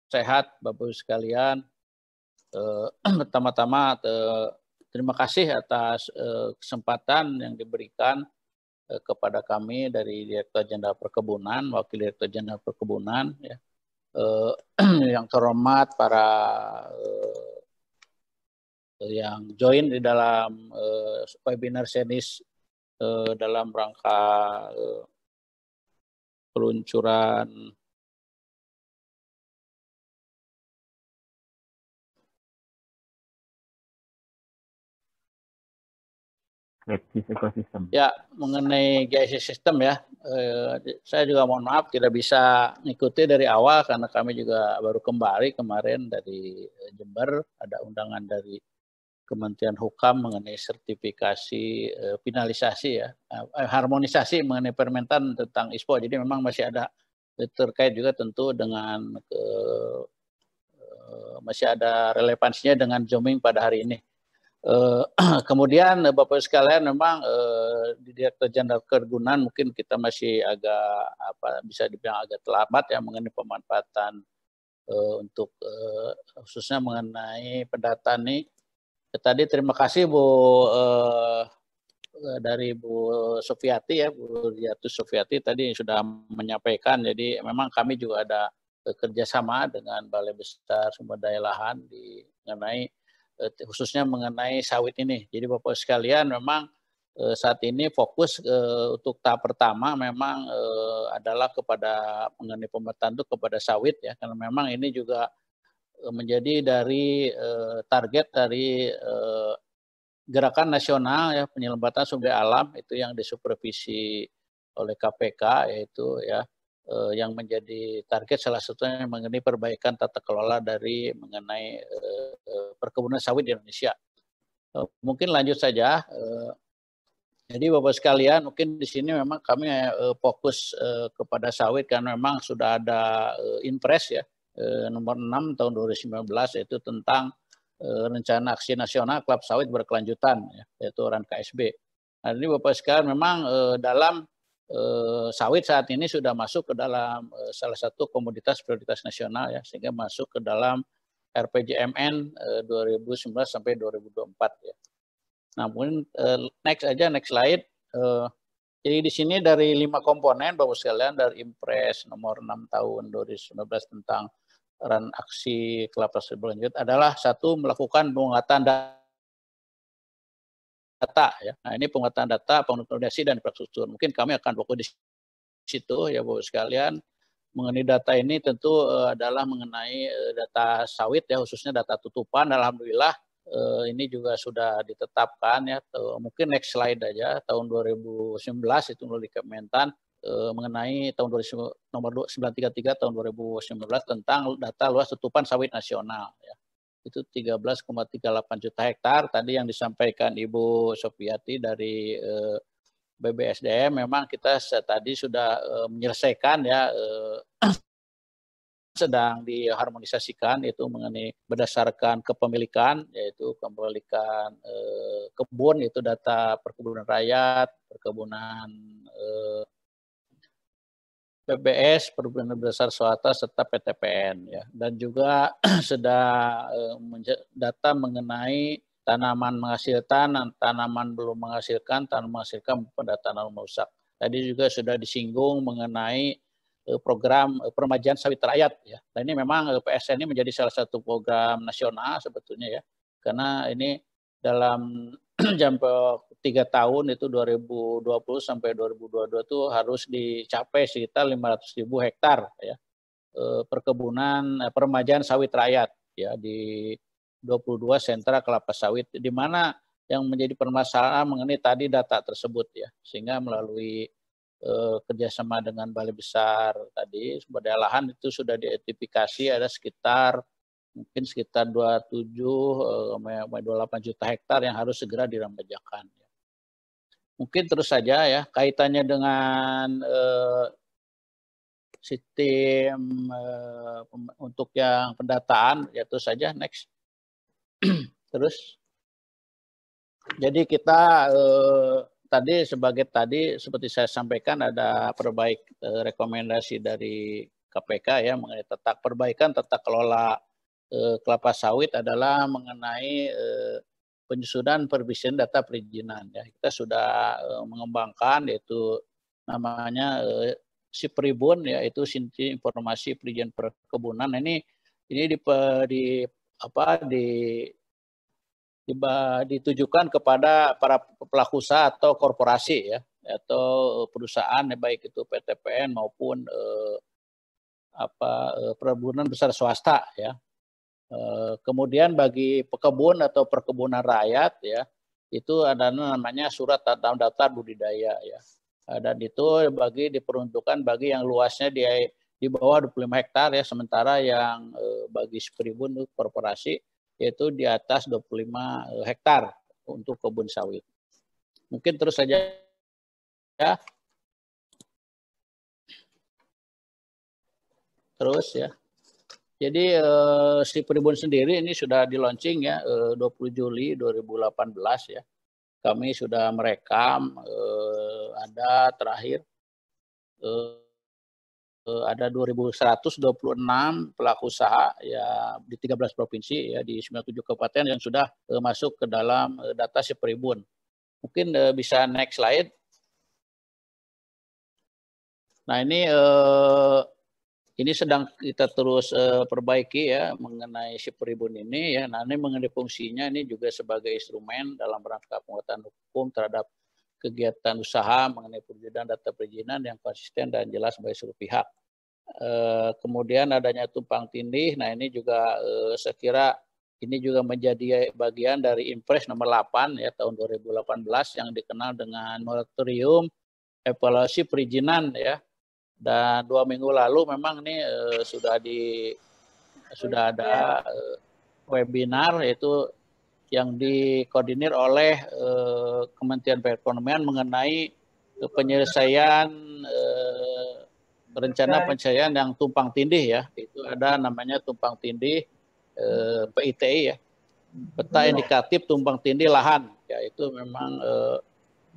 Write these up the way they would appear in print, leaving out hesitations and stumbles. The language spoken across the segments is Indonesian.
sehat, Bapak Ibu sekalian. Pertama-tama terima kasih atas kesempatan yang diberikan kepada kami dari Direktur Jenderal Perkebunan, Wakil Direktur Jenderal Perkebunan, ya. Yang terhormat para yang join di dalam webinar senis dalam rangka peluncuran ekosistem. Ya, mengenai GIS sistem ya, saya juga mohon maaf tidak bisa mengikuti dari awal karena kami juga baru kembali kemarin dari Jember, ada undangan dari Kementerian Hukam mengenai sertifikasi finalisasi ya, harmonisasi mengenai permentan tentang ISPO. Jadi memang masih ada terkait juga tentu dengan masih ada relevansinya dengan zooming pada hari ini. Kemudian Bapak sekalian memang di Direktur Jenderal Perkebunan mungkin kita masih agak bisa dibilang agak terlambat ya mengenai pemanfaatan untuk khususnya mengenai pendataan ini. Tadi terima kasih Bu dari Bu Sofiati ya, Bu Riatus Sofiati tadi sudah menyampaikan. Jadi memang kami juga ada kerjasama dengan Balai Besar Sumber Daya Lahan mengenai khususnya mengenai sawit ini. Jadi Bapak sekalian memang saat ini fokus untuk tahap pertama memang adalah kepada mengenai pemetaan itu kepada sawit ya, karena memang ini juga menjadi dari target dari gerakan nasional ya penyelamatan sumber alam itu yang disupervisi oleh KPK yaitu ya yang menjadi target salah satunya mengenai perbaikan tata kelola dari mengenai perkebunan sawit di Indonesia. Mungkin lanjut saja. Jadi Bapak sekalian, mungkin di sini memang kami fokus kepada sawit karena memang sudah ada Impres ya nomor 6 tahun 2019 yaitu tentang rencana aksi nasional klub sawit berkelanjutan ya, yaitu RAN-KSB. Nah, ini Bapak sekalian memang dalam sawit saat ini sudah masuk ke dalam salah satu komoditas prioritas nasional ya, sehingga masuk ke dalam RPJMN 2019 sampai 2024 ya. Nah, mungkin next slide. Jadi di sini dari 5 komponen Bapak sekalian dari Impres nomor 6 tahun 2019 tentang RAN aksi kelapa sawit berlanjut adalah satu melakukan penguatan data ya. Nah, ini penguatan data, konsolidasi dan infrastruktur. Mungkin kami akan fokus di situ ya Bapak sekalian. Mengenai data ini tentu adalah mengenai data sawit ya, khususnya data tutupan. Alhamdulillah ini juga sudah ditetapkan ya. Mungkin next slide aja, tahun 2019 itu melalui Kementan mengenai tahun nomor 933 tahun 2019 tentang data luas tutupan sawit nasional ya. Itu 13,38 juta hektar. Tadi yang disampaikan Ibu Sofiati dari BBSDM memang kita tadi sudah menyelesaikan ya sedang diharmonisasikan itu mengenai berdasarkan kepemilikan yaitu kepemilikan kebun itu data perkebunan rakyat, perkebunan PBS, perkebunan besar swasta serta PTPN ya. Dan juga sudah data mengenai tanaman menghasilkan, tanaman belum menghasilkan, tanaman menghasilkan pada tanaman merusak. Tadi juga sudah disinggung mengenai program peremajaan sawit rakyat ya. Dan ini memang PSN ini menjadi salah satu program nasional sebetulnya ya. Karena ini dalam jangka 3 tahun itu 2020 sampai 2022 itu harus dicapai sekitar 500.000 hektar ya perkebunan peremajaan sawit rakyat ya di 22 sentra kelapa sawit di mana yang menjadi permasalahan mengenai tadi data tersebut ya, sehingga melalui kerjasama dengan Balai Besar tadi sumber daya lahan itu sudah diidentifikasi ada sekitar 27 28 juta hektar yang harus segera diremajakan. Mungkin terus saja ya kaitannya dengan sistem untuk yang pendataan ya terus saja next. Terus. Jadi kita tadi seperti saya sampaikan ada rekomendasi dari KPK ya mengenai perbaikan tata kelola kelapa sawit adalah mengenai penyusunan perbisian data perizinan ya. Kita sudah mengembangkan yaitu namanya SIPRIBUN yaitu Sistem Informasi Perizinan Perkebunan. Ini ditujukan kepada para pelaku usaha atau korporasi ya atau perusahaan baik itu PTPN maupun perkebunan besar swasta ya. Kemudian bagi pekebun atau perkebunan rakyat ya itu ada namanya surat daftar budidaya ya. Dan itu diperuntukkan bagi yang luasnya di bawah 25 hektar ya, sementara yang bagi SIPRIBUN korporasi yaitu di atas 25 hektar untuk kebun sawit. Mungkin terus saja ya. Terus ya. Jadi SIPRIBUN sendiri ini sudah di launching ya 20 Juli 2018 ya. Kami sudah merekam ada terakhir ada 2.126 pelaku usaha ya di 13 provinsi ya di 97 kabupaten yang sudah masuk ke dalam data SIPRIBUN. Mungkin bisa next slide. Nah ini sedang kita terus perbaiki ya mengenai SIPRIBUN ini ya. Nah ini mengenai fungsinya ini juga sebagai instrumen dalam rangka penguatan hukum terhadap kegiatan usaha mengenai perwujudan data perizinan yang konsisten dan jelas bagi seluruh pihak. Kemudian adanya tumpang tindih, nah ini juga saya kira ini juga menjadi bagian dari Impres nomor 8 ya tahun 2018 yang dikenal dengan moratorium evaluasi perizinan ya. Dan 2 minggu lalu memang ini sudah ada webinar yaitu yang dikoordinir oleh Kementerian Perekonomian mengenai penyelesaian rencana penyelesaian yang tumpang tindih ya. Itu ada namanya tumpang tindih PITI ya. Peta indikatif tumpang tindih lahan. Ya itu memang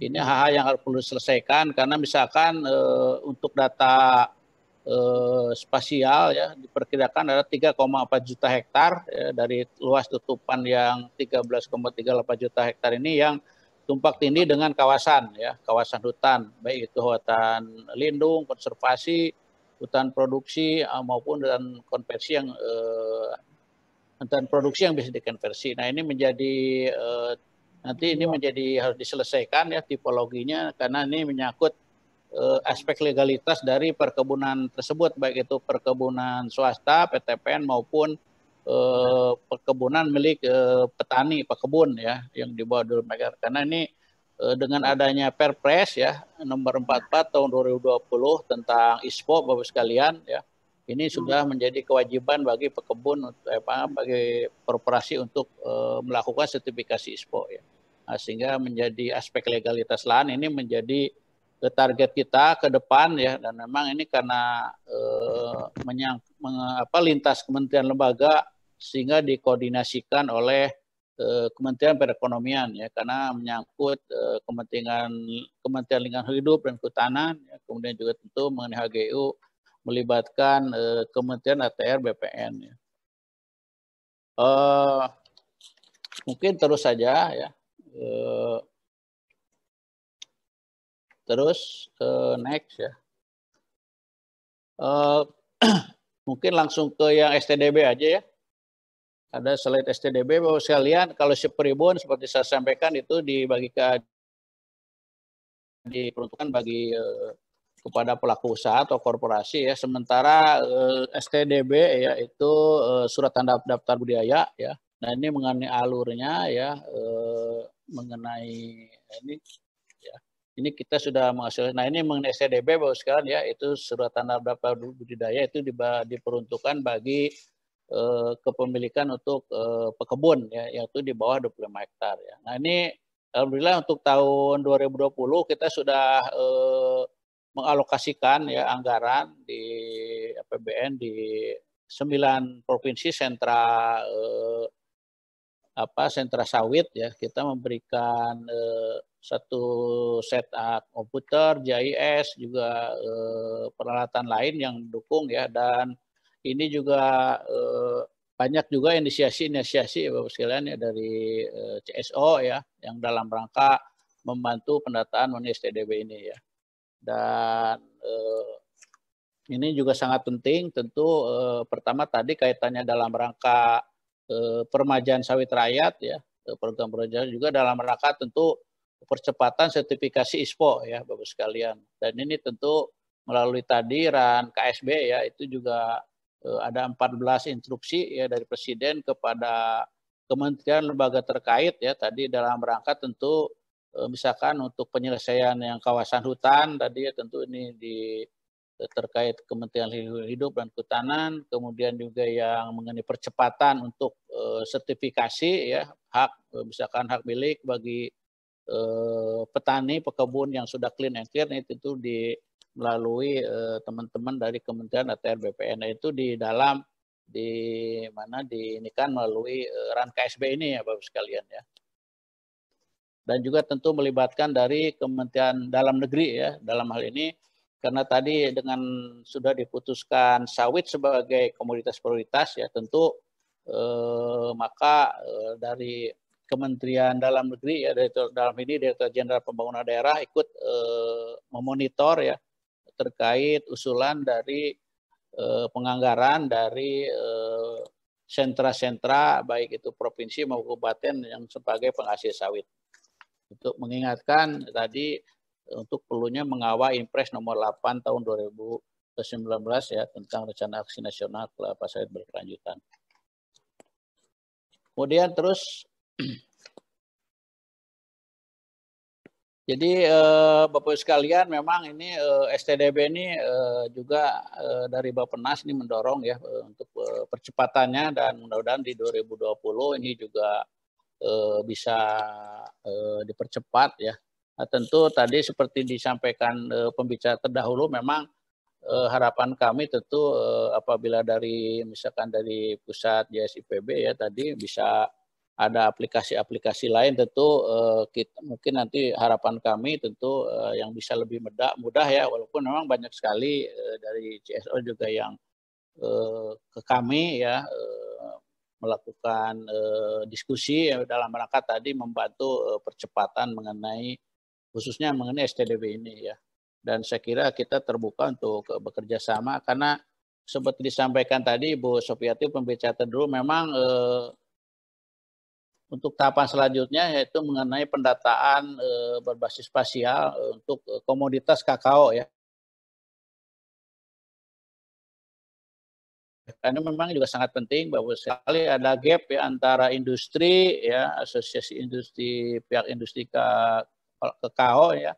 ini hal-hal yang harus perlu diselesaikan karena misalkan untuk data spasial ya diperkirakan ada 3,4 juta hektar ya, dari luas tutupan yang 13,38 juta hektar ini yang tumpak tindih dengan kawasan ya, kawasan hutan baik itu hutan lindung, konservasi, hutan produksi maupun dan konversi yang hutan produksi yang bisa dikonversi. Nah, ini menjadi nanti ini menjadi harus diselesaikan ya tipologinya karena ini menyangkut aspek legalitas dari perkebunan tersebut, baik itu perkebunan swasta, PTPN maupun perkebunan milik petani, pekebun ya, yang di bawah 2 hektar. Karena ini dengan adanya Perpres ya nomor 44 tahun 2020 tentang ISPO Bapak sekalian ya, ini sudah menjadi kewajiban bagi pekebun bagi korporasi untuk melakukan sertifikasi ISPO ya. Nah, sehingga menjadi aspek legalitas lahan ini menjadi target kita ke depan ya, dan memang ini karena lintas kementerian lembaga sehingga dikoordinasikan oleh Kementerian Perekonomian ya, karena menyangkut Kementerian Lingkungan Hidup dan Kehutanan ya, kemudian juga tentu mengenai HGU melibatkan Kementerian ATR BPN ya. Mungkin terus saja ya. Terus next ya. Mungkin langsung ke yang STDB aja ya. Ada slide STDB Bapak sekalian. Kalau SIPRIBUN seperti saya sampaikan itu diperuntukkan bagi kepada pelaku usaha atau korporasi ya. Sementara STDB ya itu surat tanda daftar budidaya ya. Nah ini mengenai alurnya ya, mengenai ini ya. Ini kita sudah menghasilkan. Nah ini mengenai STDB Bapak sekalian ya, itu surat tanda daftar budidaya itu diperuntukkan bagi kepemilikan untuk pekebun ya, yaitu di bawah 25 hektar ya. Nah ini alhamdulillah untuk tahun 2020 kita sudah mengalokasikan ya anggaran di APBN di 9 provinsi sentra sentra sawit ya, kita memberikan satu setup komputer, GIS, juga peralatan lain yang mendukung ya, dan ini juga banyak juga inisiasi Bapak sekalian ya dari CSO ya, yang dalam rangka membantu pendataan mengenai STDB ini ya. Dan ini juga sangat penting tentu pertama tadi kaitannya dalam rangka permajaan sawit rakyat ya, program permajaan juga dalam rangka tentu percepatan sertifikasi ISPO ya Bapak sekalian. Dan ini tentu melalui tadi RAN KSB ya, itu juga ada 14 instruksi ya dari Presiden kepada kementerian lembaga terkait ya, tadi dalam rangka tentu misalkan untuk penyelesaian yang kawasan hutan tadi ya, tentu ini terkait Kementerian Hidup dan Kehutanan, kemudian juga yang mengenai percepatan untuk sertifikasi ya, hak misalkan hak milik bagi petani pekebun yang sudah clean and clear, itu melalui teman-teman dari Kementerian ATR BPN, itu di dalam ini kan melalui RAN KSB ini ya Bapak sekalian ya. Dan juga tentu melibatkan dari Kementerian Dalam Negeri ya dalam hal ini, karena tadi dengan sudah diputuskan sawit sebagai komoditas prioritas ya, tentu maka dari Kementerian Dalam Negeri ya, dalam ini Direktur Jenderal Pembangunan Daerah ikut memonitor ya terkait usulan dari penganggaran dari sentra-sentra baik itu provinsi maupun kabupaten yang sebagai penghasil sawit, untuk mengingatkan tadi untuk perlunya mengawal Impres nomor 8 tahun 2019 ya tentang Rencana Aksi Nasional Kelapa Sawit Berkelanjutan. Kemudian terus jadi Bapak sekalian, memang ini STDB ini juga dari Bappenas ini mendorong ya untuk percepatannya, dan mudah-mudahan di 2020 ini juga bisa dipercepat ya. Nah, tentu tadi seperti disampaikan pembicara terdahulu, memang harapan kami tentu apabila dari misalkan dari pusat JSIPB ya tadi bisa ada aplikasi-aplikasi lain, tentu kita mungkin nanti harapan kami tentu yang bisa lebih mudah ya, walaupun memang banyak sekali dari CSO juga yang ke kami ya melakukan diskusi ya, dalam rangka tadi membantu percepatan mengenai khususnya mengenai STDB ini ya. Dan saya kira kita terbuka untuk bekerja sama, karena seperti disampaikan tadi Bu Sofiati pembicara dulu, memang untuk tahapan selanjutnya yaitu mengenai pendataan berbasis spasial untuk komoditas kakao ya. Karena memang juga sangat penting bahwa sekali ada gap ya antara industri ya, asosiasi industri, pihak industri kakao ya,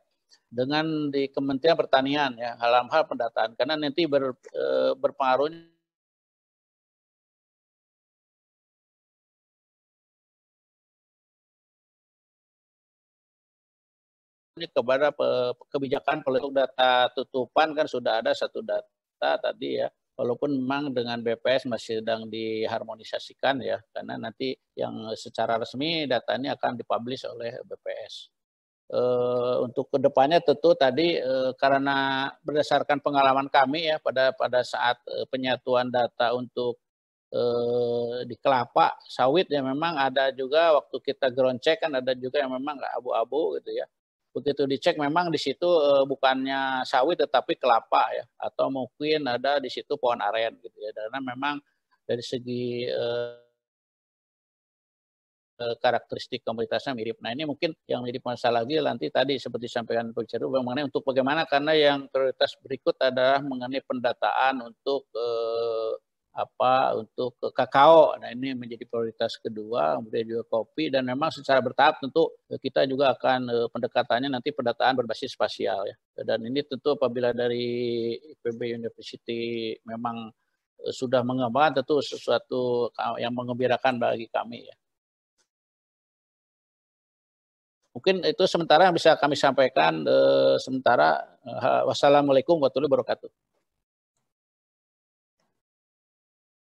dengan di Kementerian Pertanian ya, dalam hal pendataan, karena nanti berpengaruh kepada kebijakan politik. Data tutupan kan sudah ada satu data tadi ya, walaupun memang dengan BPS masih sedang diharmonisasikan ya, karena nanti yang secara resmi data ini akan dipublish oleh BPS. Untuk kedepannya tentu tadi karena berdasarkan pengalaman kami ya pada saat penyatuan data untuk di kelapa sawit ya, memang ada juga waktu kita ground check kan ada juga yang memang nggak abu-abu gitu ya. Begitu dicek memang di situ bukannya sawit tetapi kelapa ya, atau mungkin ada di situ pohon aren gitu ya, karena memang dari segi karakteristik komoditasnya mirip. Nah ini mungkin yang menjadi masalah lagi nanti tadi seperti disampaikan Pak Ceru mengenai untuk bagaimana, karena yang prioritas berikut adalah mengenai pendataan untuk untuk kakao. Nah ini menjadi prioritas kedua, kemudian juga kopi, dan memang secara bertahap tentu kita juga akan pendekatannya nanti pendataan berbasis spasial ya. Dan ini tentu apabila dari IPB University memang sudah mengembangkan, tentu sesuatu yang mengembirakan bagi kami ya. Mungkin itu sementara yang bisa kami sampaikan sementara. Wassalamualaikum warahmatullahi wabarakatuh.